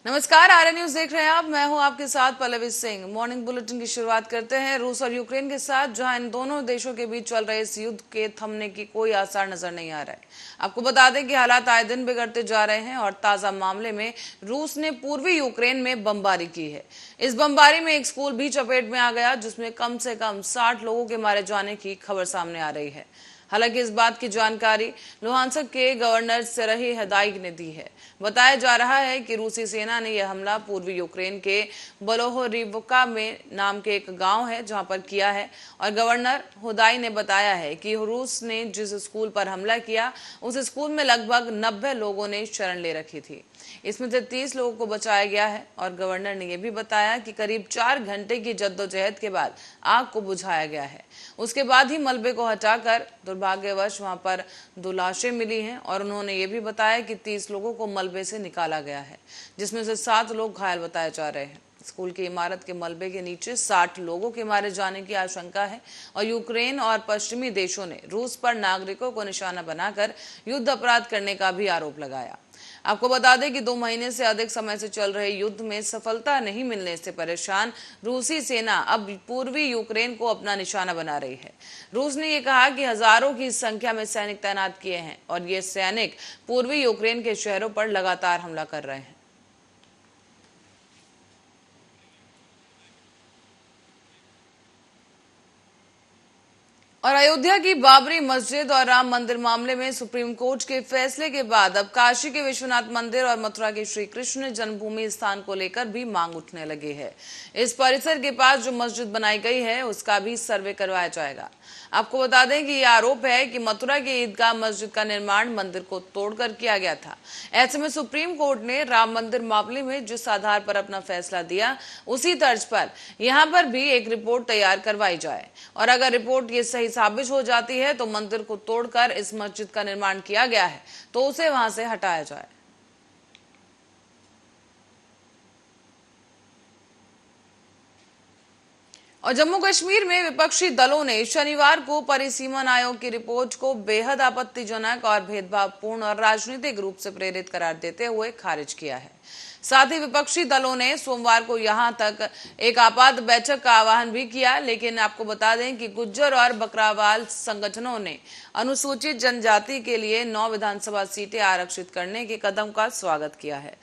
नमस्कार, आर्य न्यूज देख रहे हैं आप। मैं हूं आपके साथ पल्लवी सिंह। मॉर्निंग बुलेटिन की शुरुआत करते हैं रूस और यूक्रेन के साथ, जहां इन दोनों देशों के बीच चल रहे इस युद्ध के थमने की कोई आसार नजर नहीं आ रहा है। आपको बता दें कि हालात आए दिन बिगड़ते जा रहे हैं और ताजा मामले में रूस ने पूर्वी यूक्रेन में बमबारी की है। इस बमबारी में एक स्कूल भी चपेट में आ गया, जिसमें कम से कम 60 लोगों के मारे जाने की खबर सामने आ रही है। हालांकि इस बात की जानकारी लुहांस्क के गवर्नर सेरही हदाइक ने दी है। बताया जा रहा है कि रूसी सेना ने यह हमला पूर्वी यूक्रेन के बलोहोरिवका में नाम के एक गांव है जहां पर किया है। और गवर्नर हुदाई ने बताया है कि रूस ने जिस स्कूल पर हमला किया उस स्कूल में लगभग 90 लोगों ने शरण ले रखी थी। इसमें से 30 लोगों को बचाया गया है। और गवर्नर ने यह भी बताया कि करीब 4 घंटे की जद्दोजहद के बाद आग को बुझाया गया है। उसके बाद ही मलबे को हटाकर दुर्भाग्यवश वहां पर 2 लाशें मिली हैं। और उन्होंने ये भी बताया कि 30 लोगों को मलबे से निकाला गया है, जिसमें से 7 लोग घायल बताए जा रहे हैं। स्कूल की इमारत के मलबे के नीचे 60 लोगों के मारे जाने की आशंका है। और यूक्रेन और पश्चिमी देशों ने रूस पर नागरिकों को निशाना बनाकर युद्ध अपराध करने का भी आरोप लगाया। आपको बता दें कि 2 महीने से अधिक समय से चल रहे युद्ध में सफलता नहीं मिलने से परेशान रूसी सेना अब पूर्वी यूक्रेन को अपना निशाना बना रही है। रूस ने यह कहा कि हजारों की संख्या में सैनिक तैनात किए हैं और ये सैनिक पूर्वी यूक्रेन के शहरों पर लगातार हमला कर रहे हैं। और अयोध्या की बाबरी मस्जिद और राम मंदिर मामले में सुप्रीम कोर्ट के फैसले के बाद अब काशी के विश्वनाथ मंदिर और मथुरा के श्री कृष्ण जन्मभूमि स्थान को लेकर भी मांग उठने लगी है। इस परिसर के पास जो मस्जिद बनाई गई है उसका भी सर्वे करवाया जाएगा। आपको बता दें कि यह आरोप है कि मथुरा की ईदगाह मस्जिद का निर्माण मंदिर को तोड़कर किया गया था। ऐसे में सुप्रीम कोर्ट ने राम मंदिर मामले में जिस आधार पर अपना फैसला दिया, उसी तर्ज पर यहां पर भी एक रिपोर्ट तैयार करवाई जाए। और अगर रिपोर्ट ये सही साबित हो जाती है तो मंदिर को तोड़कर इस मस्जिद का निर्माण किया गया है तो उसे वहां से हटाया जाए। और जम्मू कश्मीर में विपक्षी दलों ने शनिवार को परिसीमन आयोग की रिपोर्ट को बेहद आपत्तिजनक और भेदभावपूर्ण और राजनीतिक रूप से प्रेरित करार देते हुए खारिज किया है। साथ ही विपक्षी दलों ने सोमवार को यहां तक एक आपात बैठक का आह्वान भी किया। लेकिन आपको बता दें कि गुज्जर और बकरावाल संगठनों ने अनुसूचित जनजाति के लिए 9 विधानसभा सीटें आरक्षित करने के कदम का स्वागत किया है।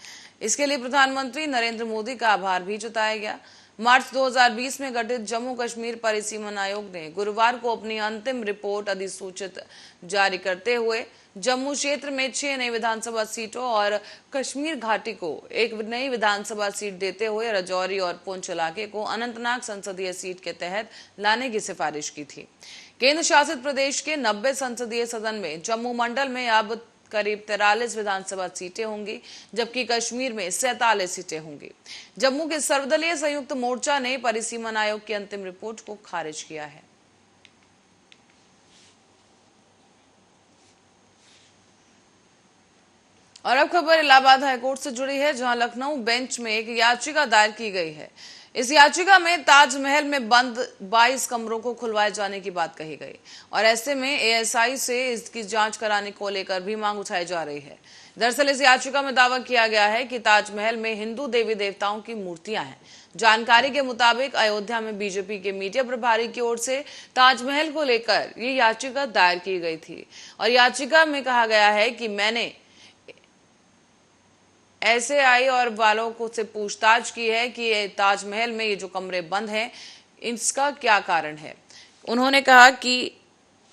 इसके लिए प्रधानमंत्री नरेंद्र मोदी का आभार भी जताया गया। मार्च 2020 में गठित जम्मू कश्मीर परिसीमन आयोग ने गुरुवार को अपनी अंतिम रिपोर्ट अधिसूचित जारी करते हुए जम्मू क्षेत्र में 6 नई विधानसभा सीटों और कश्मीर घाटी को एक नई विधानसभा सीट देते हुए राजौरी और पुंछ इलाके को अनंतनाग संसदीय सीट के तहत लाने की सिफारिश की थी। केंद्र शासित प्रदेश के 90 संसदीय सदन में जम्मू मंडल में अब करीब 43 विधानसभा सीटें होंगी, जबकि कश्मीर में 47 सीटें होंगी। जम्मू के सर्वदलीय संयुक्त मोर्चा ने परिसीमन आयोग की अंतिम रिपोर्ट को खारिज किया है। और अब खबर इलाहाबाद हाईकोर्ट से जुड़ी है, जहां लखनऊ बेंच में एक याचिका दायर की गई है। इस याचिका में ताजमहल में बंद 22 कमरों को खुलवाए जाने की बात कही गई और ऐसे में एएसआई से इसकी जांच कराने को लेकर भी मांग उठाई जा रही है। दरअसल इस याचिका में दावा किया गया है कि ताजमहल में हिंदू देवी देवताओं की मूर्तियां हैं। जानकारी के मुताबिक अयोध्या में बीजेपी के मीडिया प्रभारी की ओर से ताजमहल को लेकर ये याचिका दायर की गई थी। और याचिका में कहा गया है कि मैंने ऐसे आई और वालों को से पूछताछ की है कि ताजमहल में ये जो कमरे बंद हैं इसका क्या कारण है। उन्होंने कहा कि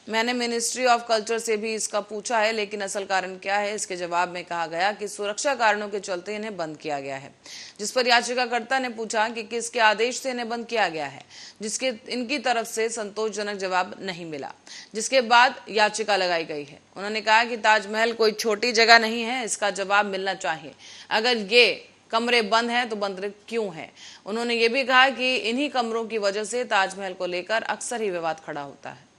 मैंने मिनिस्ट्री ऑफ कल्चर से भी इसका पूछा है, लेकिन असल कारण क्या है। इसके जवाब में कहा गया कि सुरक्षा कारणों के चलते इन्हें बंद किया गया है। जिस पर याचिकाकर्ता ने पूछा कि किसके आदेश से इन्हें बंद किया गया है, जिसके इनकी तरफ से संतोषजनक जवाब नहीं मिला, जिसके बाद याचिका लगाई गई है। उन्होंने कहा कि ताजमहल कोई छोटी जगह नहीं है, इसका जवाब मिलना चाहिए। अगर ये कमरे बंद हैं तो बंद क्यों हैं। उन्होंने ये भी कहा कि इन्हीं कमरों की वजह से ताजमहल को लेकर अक्सर ही विवाद खड़ा होता है।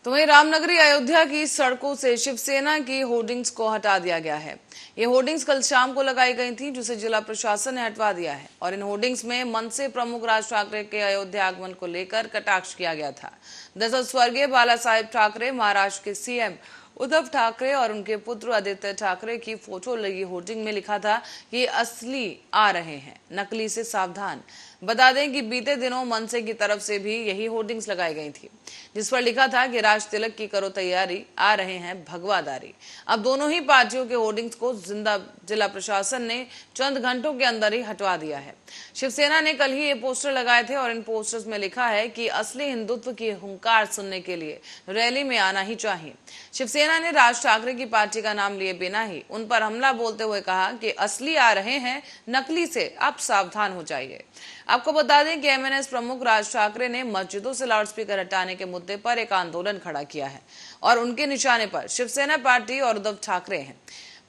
तो वहीं रामनगरी अयोध्या की सड़कों से शिवसेना की होर्डिंग्स को हटा दिया गया है। ये होर्डिंग्स कल शाम को लगाई गई थी, जिसे जिला प्रशासन ने हटवा दिया है और इन होर्डिंग्स में मनसे प्रमुख राज ठाकरे के अयोध्या आगमन को लेकर कटाक्ष किया गया था। दरअसल स्वर्गीय बाला साहेब ठाकरे, महाराष्ट्र के सीएम उद्धव ठाकरे और उनके पुत्र आदित्य ठाकरे की फोटो लगी होर्डिंग में लिखा था कि असली आ रहे हैं, नकली से सावधान। बता दें कि बीते दिनों मनसे की तरफ से भी यही होर्डिंग्स लगाई गई थी, जिस पर लिखा था कि राज तिलक की करो तैयारी, आ रहे हैं भगवादारी। अब दोनों ही पार्टियों के होर्डिंग्स को जिला प्रशासन ने चंद घंटों के अंदर ही हटवा दिया है। शिवसेना ने कल ही ये पोस्टर लगाए थे और इन पोस्टर्स में लिखा है कि असली हिंदुत्व की हुंकार सुनने के लिए रैली में आना ही चाहिए। शिवसेना ने राज ठाकरे की पार्टी का नाम लिए बिना ही उन पर हमला बोलते हुए कहा कि असली आ रहे हैं, नकली से आप सावधान हो जाइए। आपको बता दें कि एमएनएस प्रमुख राज ठाकरे ने मस्जिदों से लाउडस्पीकर हटाने के मुद्दे पर एक आंदोलन खड़ा किया है और उनके निशाने पर शिवसेना पार्टी और उद्धव ठाकरे हैं।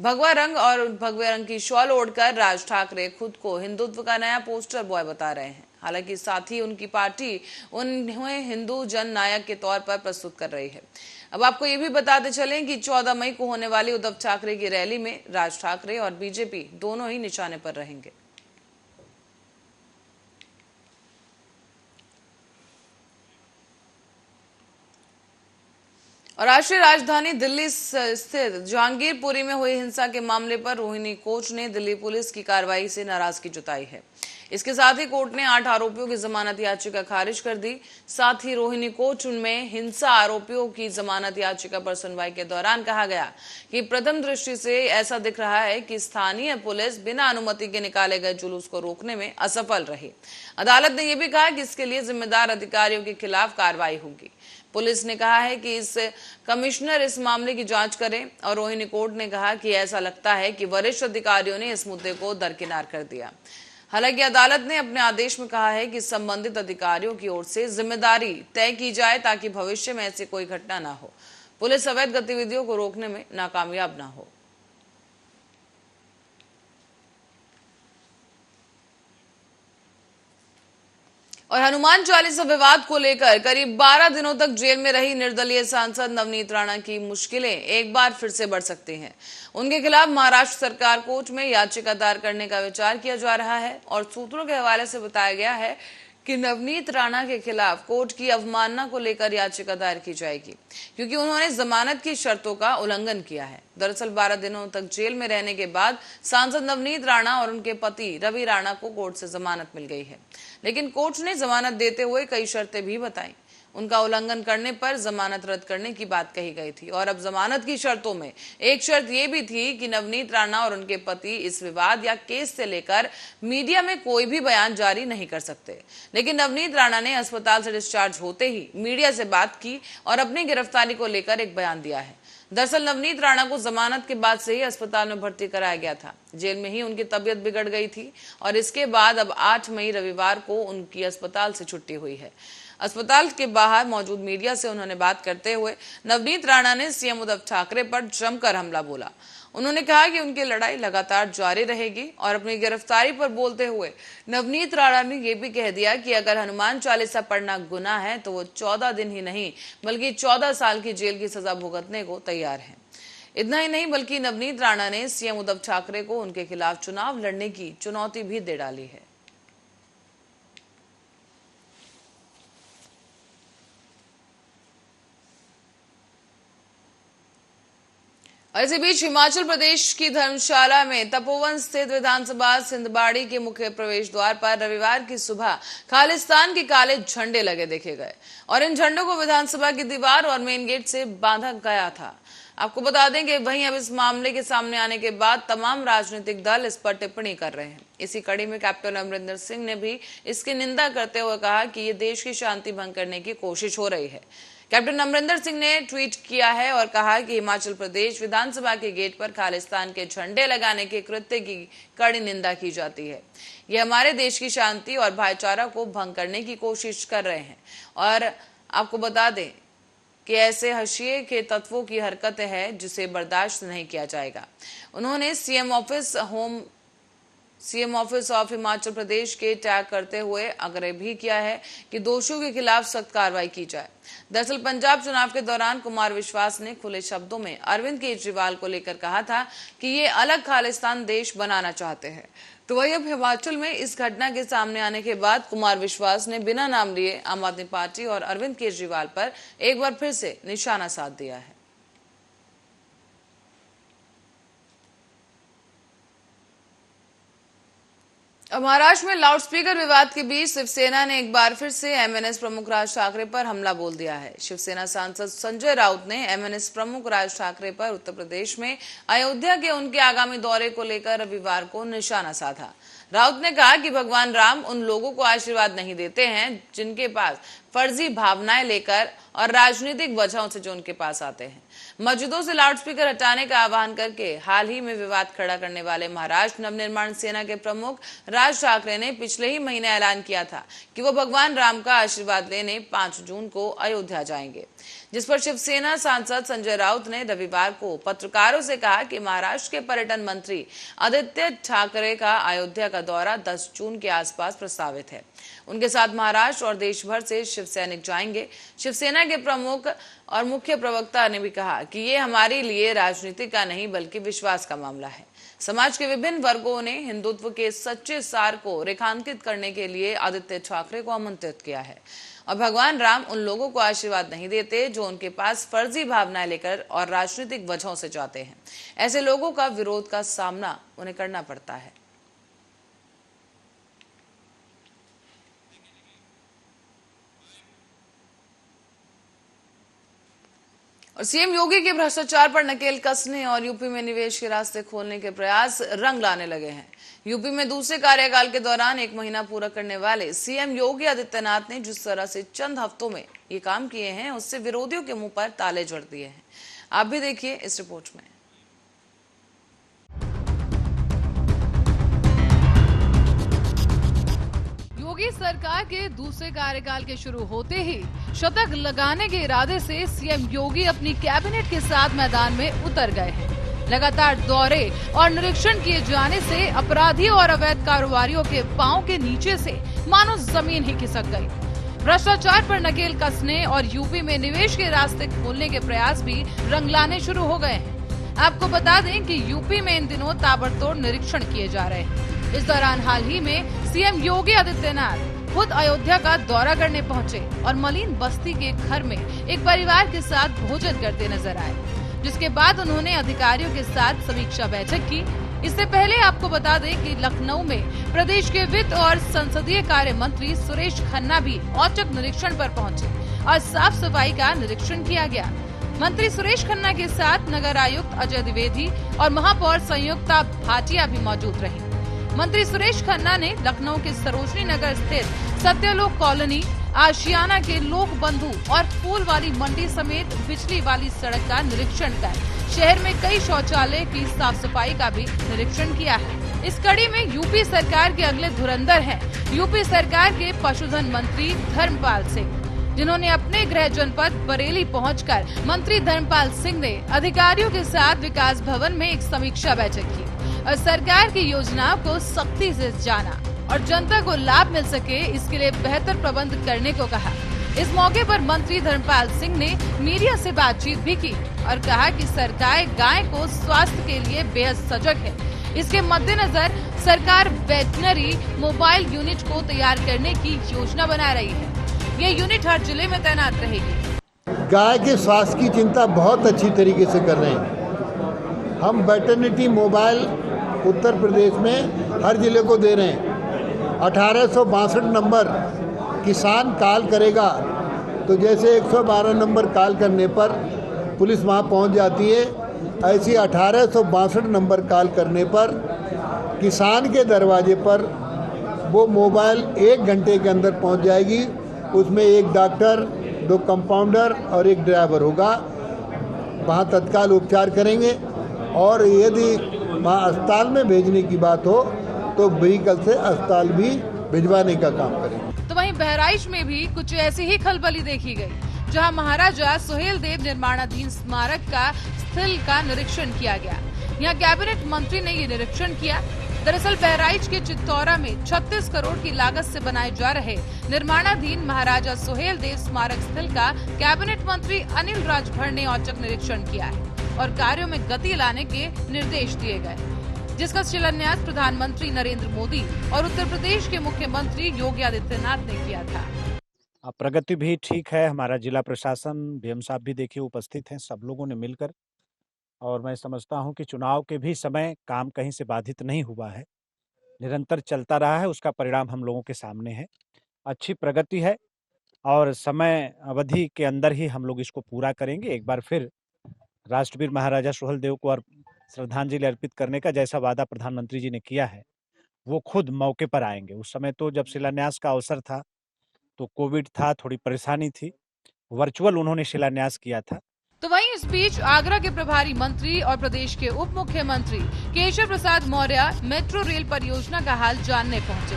भगवा रंग और भगवे रंग की शॉल ओढ़कर राज ठाकरे खुद को हिंदुत्व का नया पोस्टर बॉय बता रहे हैं। हालांकि साथ ही उनकी पार्टी उन्हें हिंदू जन नायक के तौर पर प्रस्तुत कर रही है। अब आपको ये भी बताते चलें कि 14 मई को होने वाली उद्धव ठाकरे की रैली में राज ठाकरे और बीजेपी दोनों ही निशाने पर रहेंगे। और राष्ट्रीय राजधानी दिल्ली स्थित जहांगीरपुरी में हुई हिंसा के मामले पर रोहिणी कोच ने दिल्ली पुलिस की कार्रवाई से नाराजगी जताई है। इसके साथ ही कोर्ट ने 8 आरोपियों की जमानत याचिका खारिज कर दी। साथ ही रोहिणी कोच में हिंसा आरोपियों की जमानत याचिका पर सुनवाई के दौरान कहा गया कि प्रथम दृष्टि से ऐसा दिख रहा है कि स्थानीय पुलिस बिना अनुमति के निकाले गए जुलूस को रोकने में असफल रही। अदालत ने यह भी कहा कि इसके लिए जिम्मेदार अधिकारियों के खिलाफ कार्रवाई होगी। पुलिस ने कहा है कि इस कमिश्नर इस मामले की जांच करें और रोहिणी कोर्ट ने कहा कि ऐसा लगता है कि वरिष्ठ अधिकारियों ने इस मुद्दे को दरकिनार कर दिया। हालांकि अदालत ने अपने आदेश में कहा है कि संबंधित अधिकारियों की ओर से जिम्मेदारी तय की जाए ताकि भविष्य में ऐसी कोई घटना ना हो, पुलिस अवैध गतिविधियों को रोकने में नाकामयाब ना हो। और हनुमान चालीसा विवाद को लेकर करीब 12 दिनों तक जेल में रही निर्दलीय सांसद नवनीत राणा की मुश्किलें एक बार फिर से बढ़ सकती हैं। उनके खिलाफ महाराष्ट्र सरकार कोर्ट में याचिका दायर करने का विचार किया जा रहा है और सूत्रों के हवाले से बताया गया है कि नवनीत राणा के खिलाफ कोर्ट की अवमानना को लेकर याचिका दायर की जाएगी, क्योंकि उन्होंने जमानत की शर्तों का उल्लंघन किया है। दरअसल 12 दिनों तक जेल में रहने के बाद सांसद नवनीत राणा और उनके पति रवि राणा को कोर्ट से जमानत मिल गई है, लेकिन कोर्ट ने जमानत देते हुए कई शर्तें भी बताई। उनका उल्लंघन करने पर जमानत रद्द करने की बात कही गई थी और अब जमानत की शर्तों में एक शर्त यह भी थी कि नवनीत राणा और उनके पति इस विवाद या केस से लेकर मीडिया में कोई भी बयान जारी नहीं कर सकते। लेकिन नवनीत राणा ने अस्पताल से डिस्चार्ज होते ही मीडिया से बात की और अपनी गिरफ्तारी को लेकर एक बयान दिया है। दरअसल नवनीत राणा को जमानत के बाद से ही अस्पताल में भर्ती कराया गया था। जेल में ही उनकी तबीयत बिगड़ गई थी और इसके बाद अब 8 मई रविवार को उनकी अस्पताल से छुट्टी हुई है। अस्पताल के बाहर मौजूद मीडिया से उन्होंने बात करते हुए नवनीत राणा ने सीएम उद्धव ठाकरे पर जमकर हमला बोला। उन्होंने कहा कि उनकी लड़ाई लगातार जारी रहेगी और अपनी गिरफ्तारी पर बोलते हुए नवनीत राणा ने यह भी कह दिया कि अगर हनुमान चालीसा पढ़ना गुनाह है तो वो 14 दिन ही नहीं बल्कि 14 साल की जेल की सजा भुगतने को तैयार है। इतना ही नहीं बल्कि नवनीत राणा ने सीएम उद्धव ठाकरे को उनके खिलाफ चुनाव लड़ने की चुनौती भी दे डाली है। और इसी बीच हिमाचल प्रदेश की धर्मशाला में तपोवन स्थित विधानसभा सिंधबाड़ी के मुख्य प्रवेश द्वार पर रविवार की सुबह खालिस्तान के काले झंडे लगे देखे गए और इन झंडों को विधानसभा की दीवार और मेन गेट से बांधा गया था। आपको बता दें कि वहीं अब इस मामले के सामने आने के बाद तमाम राजनीतिक दल इस पर टिप्पणी कर रहे हैं। इसी कड़ी में कैप्टन अमरिंदर सिंह ने भी इसकी निंदा करते हुए कहा कि ये देश की शांति भंग करने की कोशिश हो रही है। कैप्टन अमरिंदर सिंह ने ट्वीट किया है और कहा कि हिमाचल प्रदेश विधानसभा के गेट पर खालिस्तान के झंडे लगाने के कृत्य की कड़ी निंदा की जाती है। ये हमारे देश की शांति और भाईचारा को भंग करने की कोशिश कर रहे हैं और आपको बता दें कि ऐसे हशिये के तत्वों की हरकत है जिसे बर्दाश्त नहीं किया जाएगा। उन्होंने CM office, home CM office of Himachal Pradesh के टैग करते हुए आग्रह भी किया है कि दोषियों के खिलाफ सख्त कार्रवाई की जाए। दरअसल पंजाब चुनाव के दौरान कुमार विश्वास ने खुले शब्दों में अरविंद केजरीवाल को लेकर कहा था कि ये अलग खालिस्तान देश बनाना चाहते हैं। तो वही अब हिमाचल में इस घटना के सामने आने के बाद कुमार विश्वास ने बिना नाम लिए आम आदमी पार्टी और अरविंद केजरीवाल पर एक बार फिर से निशाना साध दिया है। अब महाराष्ट्र में लाउडस्पीकर विवाद के बीच शिवसेना ने एक बार फिर से एमएनएस प्रमुख राज ठाकरे पर हमला बोल दिया है। शिवसेना सांसद संजय राउत ने एमएनएस प्रमुख राज ठाकरे पर उत्तर प्रदेश में अयोध्या के उनके आगामी दौरे को लेकर रविवार को निशाना साधा। राउत ने कहा कि भगवान राम उन लोगों को आशीर्वाद नहीं देते हैं जिनके पास फर्जी भावनाएं लेकर और राजनीतिक वजहों से जो उनके पास आते हैं। मस्जिदों से लाउडस्पीकर हटाने का आह्वान करके हाल ही में विवाद खड़ा करने वाले महाराष्ट्र नवनिर्माण सेना के प्रमुख राज ठाकरे ने पिछले ही महीने ऐलान किया था कि वो भगवान राम का आशीर्वाद लेने 5 जून को अयोध्या जाएंगे, जिस पर शिवसेना सांसद संजय राउत ने रविवार को पत्रकारों से कहा कि महाराष्ट्र के पर्यटन मंत्री आदित्य ठाकरे का अयोध्या का दौरा 10 जून के आसपास प्रस्तावित है। उनके साथ महाराष्ट्र और देश भर से शिव सैनिक जाएंगे। शिवसेना के प्रमुख और मुख्य प्रवक्ता ने भी कहा कि ये हमारे लिए राजनीति का नहीं बल्कि विश्वास का मामला है। समाज के विभिन्न वर्गों ने हिंदुत्व के सच्चे सार को रेखांकित करने के लिए आदित्य ठाकरे को आमंत्रित किया है और भगवान राम उन लोगों को आशीर्वाद नहीं देते जो उनके पास फर्जी भावनाएं लेकर और राजनीतिक वजहों से जाते हैं। ऐसे लोगों का विरोध का सामना उन्हें करना पड़ता है। और सीएम योगी के भ्रष्टाचार पर नकेल कसने और यूपी में निवेश के रास्ते खोलने के प्रयास रंग लाने लगे हैं। यूपी में दूसरे कार्यकाल के दौरान 1 महीना पूरा करने वाले सीएम योगी आदित्यनाथ ने जिस तरह से चंद हफ्तों में ये काम किए हैं, उससे विरोधियों के मुंह पर ताले जड़ दिए हैं। आप भी देखिए इस रिपोर्ट में। योगी सरकार के दूसरे कार्यकाल के शुरू होते ही शतक लगाने के इरादे से सीएम योगी अपनी कैबिनेट के साथ मैदान में उतर गए हैं। लगातार दौरे और निरीक्षण किए जाने से अपराधियों और अवैध कारोबारियों के पांव के नीचे से मानो जमीन ही खिसक गई। भ्रष्टाचार पर नकेल कसने और यूपी में निवेश के रास्ते खोलने के प्रयास भी रंग लाने शुरू हो गए हैं। आपको बता दें कि यूपी में इन दिनों ताबड़तोड़ निरीक्षण किए जा रहे हैं। इस दौरान हाल ही में सीएम योगी आदित्यनाथ खुद अयोध्या का दौरा करने पहुंचे और मलिन बस्ती के घर में एक परिवार के साथ भोजन करते नजर आए, जिसके बाद उन्होंने अधिकारियों के साथ समीक्षा बैठक की। इससे पहले आपको बता दें कि लखनऊ में प्रदेश के वित्त और संसदीय कार्य मंत्री सुरेश खन्ना भी औचक निरीक्षण पर पहुंचे और साफ सफाई का निरीक्षण किया गया। मंत्री सुरेश खन्ना के साथ नगर आयुक्त अजय द्विवेदी और महापौर संयुक्ता भाटिया भी मौजूद रही। मंत्री सुरेश खन्ना ने लखनऊ के सरोजनी नगर स्थित सत्यलोक कॉलोनी, आशियाना के लोक बंधु और फूल वाली मंडी समेत बिजली वाली सड़क का निरीक्षण कर शहर में कई शौचालय की साफ सफाई का भी निरीक्षण किया है। इस कड़ी में यूपी सरकार के अगले धुरंधर हैं यूपी सरकार के पशुधन मंत्री धर्मपाल सिंह, जिन्होंने अपने गृह जनपद बरेली पहुंचकर मंत्री धर्मपाल सिंह ने अधिकारियों के साथ विकास भवन में एक समीक्षा बैठक की और सरकार की योजनाओं को सख्ती से जाना और जनता को लाभ मिल सके इसके लिए बेहतर प्रबंध करने को कहा। इस मौके पर मंत्री धर्मपाल सिंह ने मीडिया से बातचीत भी की और कहा कि सरकार गाय को स्वास्थ्य के लिए बेहद सजग है। इसके मद्देनजर सरकार वेटनरी मोबाइल यूनिट को तैयार करने की योजना बना रही है। ये यूनिट हर जिले में तैनात रहेगी। गाय के स्वास्थ्य की चिंता बहुत अच्छी तरीके से कर रहे हैं। हम वेटरनिटी मोबाइल उत्तर प्रदेश में हर जिले को दे रहे हैं। 1862 नंबर किसान कॉल करेगा तो जैसे 112 नंबर कॉल करने पर पुलिस वहां पहुंच जाती है, ऐसी 1862 नंबर कॉल करने पर किसान के दरवाजे पर वो मोबाइल 1 घंटे के अंदर पहुंच जाएगी। उसमें एक डॉक्टर, 2 कंपाउंडर और एक ड्राइवर होगा। वहां तत्काल उपचार करेंगे और यदि वहाँ अस्पताल में भेजने की बात हो तो व्हीकल से अस्पताल भी भिजवाने का काम करेंगे। तो वहीं बहराइच में भी कुछ ऐसी ही खलबली देखी गई, जहां महाराजा सुहेल देव निर्माणाधीन स्मारक का स्थल का निरीक्षण किया गया। यहां कैबिनेट मंत्री ने ये निरीक्षण किया। दरअसल बहराइच के चित्तौरा में 36 करोड़ की लागत से बनाए जा रहे निर्माणाधीन महाराजा सुहेलदेव स्मारक स्थल का कैबिनेट मंत्री अनिल राजभर ने औचक निरीक्षण किया है और कार्यों में गति लाने के निर्देश दिए गए, जिसका शिलान्यास प्रधानमंत्री नरेंद्र मोदी और उत्तर प्रदेश के मुख्यमंत्री योगी आदित्यनाथ ने किया था। प्रगति भी ठीक है। हमारा जिला प्रशासन, बीएम साहब भी देखिए उपस्थित हैं, सब लोगों ने मिलकर, और मैं समझता हूं कि चुनाव के भी समय काम कहीं से बाधित नहीं हुआ है, निरंतर चलता रहा है। उसका परिणाम हम लोगों के सामने है। अच्छी प्रगति है और समय अवधि के अंदर ही हम लोग इसको पूरा करेंगे। एक बार फिर राष्ट्रवीर महाराजा सुहेलदेव को श्रद्धांजलि अर्पित करने का जैसा वादा प्रधानमंत्री जी ने किया है, वो खुद मौके पर आएंगे। उस समय तो जब शिलान्यास का अवसर था तो कोविड था, थोड़ी परेशानी थी, वर्चुअल उन्होंने शिलान्यास किया था। तो वहीं इस बीच आगरा के प्रभारी मंत्री और प्रदेश के उप मुख्यमंत्री केशव प्रसाद मौर्य मेट्रो रेल परियोजना का हाल जानने पहुंचे।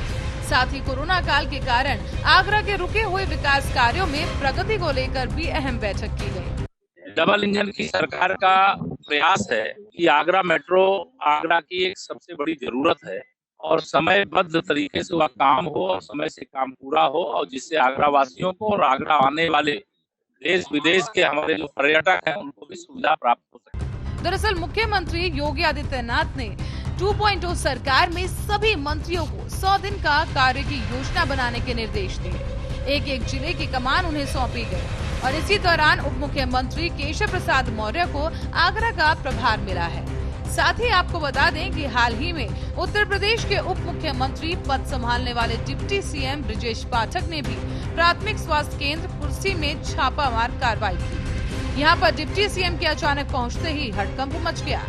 साथ ही कोरोना काल के कारण आगरा के रुके हुए विकास कार्यों में प्रगति को लेकर भी अहम बैठक की गई। डबल इंजन की सरकार का प्रयास है कि आगरा मेट्रो आगरा की एक सबसे बड़ी जरूरत है और समयबद्ध तरीके से वह काम हो और समय से काम पूरा हो, और जिससे आगरा वासियों को और आगरा आने वाले देश विदेश के हमारे जो पर्यटक हैं उनको भी सुविधा प्राप्त हो सके। दरअसल मुख्यमंत्री योगी आदित्यनाथ ने 2.0 सरकार में सभी मंत्रियों को 100 दिन का कार्य की योजना बनाने के निर्देश दिए। एक जिले की कमान उन्हें सौंपी गई और इसी दौरान उप मुख्यमंत्री केशव प्रसाद मौर्य को आगरा का प्रभार मिला है। साथ ही आपको बता दें कि हाल ही में उत्तर प्रदेश के उप मुख्यमंत्री पद संभालने वाले डिप्टी सीएम ब्रजेश पाठक ने भी प्राथमिक स्वास्थ्य केंद्र कुर्सी में छापामार कार्रवाई की। यहाँ पर डिप्टी सीएम के अचानक पहुँचते ही हड़कंप मच गया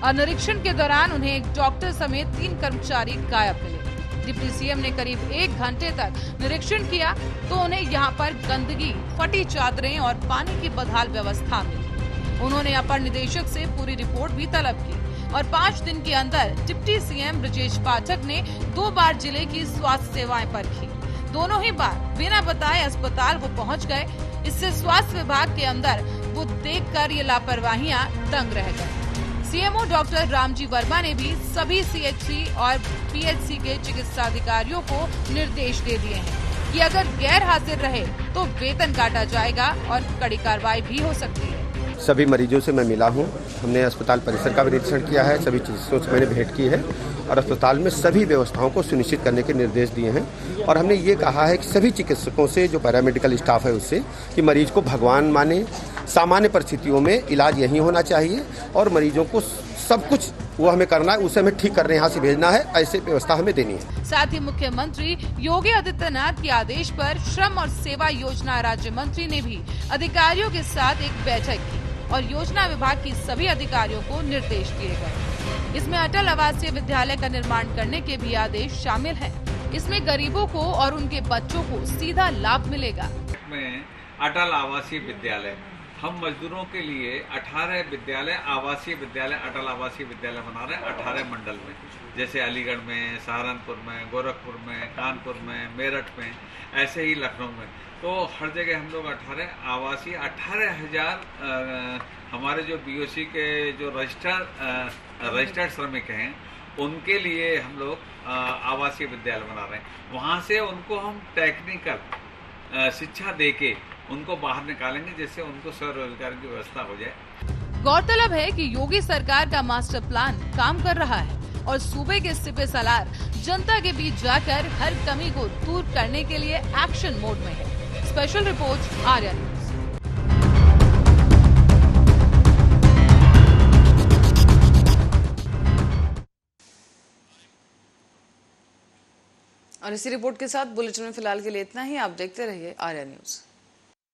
और निरीक्षण के दौरान उन्हें एक डॉक्टर समेत 3 कर्मचारी गायब मिले। डिप्टी सीएम ने करीब 1 घंटे तक निरीक्षण किया तो उन्हें यहाँ पर गंदगी, फटी चादरें और पानी की बदहाल व्यवस्था मिली। उन्होंने अपर निदेशक से पूरी रिपोर्ट भी तलब की और 5 दिन के अंदर डिप्टी सीएम ब्रजेश पाठक ने 2 बार जिले की स्वास्थ्य सेवाएं परखी। दोनों ही बार बिना बताए अस्पताल वो पहुंच गए। इससे स्वास्थ्य विभाग के अंदर वो देखकर ये लापरवाहियां दंग रह गए। सीएमओ डॉक्टर रामजी वर्मा ने भी सभी सीएचसी और पीएचसी के चिकित्सा अधिकारियों को निर्देश दे दिए हैं कि अगर गैर हाजिर रहे तो वेतन काटा जाएगा और कड़ी कार्रवाई भी हो सकती है। सभी मरीजों से मैं मिला हूं। हमने अस्पताल परिसर का भी निरीक्षण किया है, सभी चिकित्सकों से मैंने भेंट की है और अस्पताल में सभी व्यवस्थाओं को सुनिश्चित करने के निर्देश दिए हैं। और हमने ये कहा है कि सभी चिकित्सकों से, जो पैरामेडिकल स्टाफ है उससे, कि मरीज को भगवान माने। सामान्य परिस्थितियों में इलाज यहीं होना चाहिए और मरीजों को सब कुछ वो हमें करना है, उसे हमें ठीक करने यहाँ से भेजना है, ऐसे व्यवस्था हमें देनी है। साथ ही मुख्यमंत्री योगी आदित्यनाथ के आदेश पर श्रम और सेवा योजना राज्य मंत्री ने भी अधिकारियों के साथ एक बैठक की और योजना विभाग की सभी अधिकारियों को निर्देश दिए गए। इसमें अटल आवासीय विद्यालय का निर्माण करने के भी आदेश शामिल हैं। इसमें गरीबों को और उनके बच्चों को सीधा लाभ मिलेगा। में अटल आवासीय विद्यालय, हम मजदूरों के लिए 18 विद्यालय, आवासीय विद्यालय, अटल आवासीय विद्यालय बना रहे हैं 18 मंडल में, जैसे अलीगढ़ में, सहारनपुर में, गोरखपुर में, कानपुर में, मेरठ में, ऐसे ही लखनऊ में। तो हर जगह हम लोग 18 आवासीय 18,000 हमारे जो बीओसी के जो रजिस्टर्ड श्रमिक हैं उनके लिए हम लोग आवासीय विद्यालय बना रहे हैं। वहाँ से उनको हम टेक्निकल शिक्षा देके उनको बाहर निकालेंगे, जिससे उनको स्वरोजगार की व्यवस्था हो जाए। गौरतलब है कि योगी सरकार का मास्टर प्लान काम कर रहा है और सूबे के सिपह सलार जनता के बीच जाकर हर कमी को दूर करने के लिए एक्शन मोड में है। Special report Arya news. और इसी रिपोर्ट के साथ बुलेटिन में फिलहाल के लिए इतना ही। आप देखते रहिए आर्या न्यूज।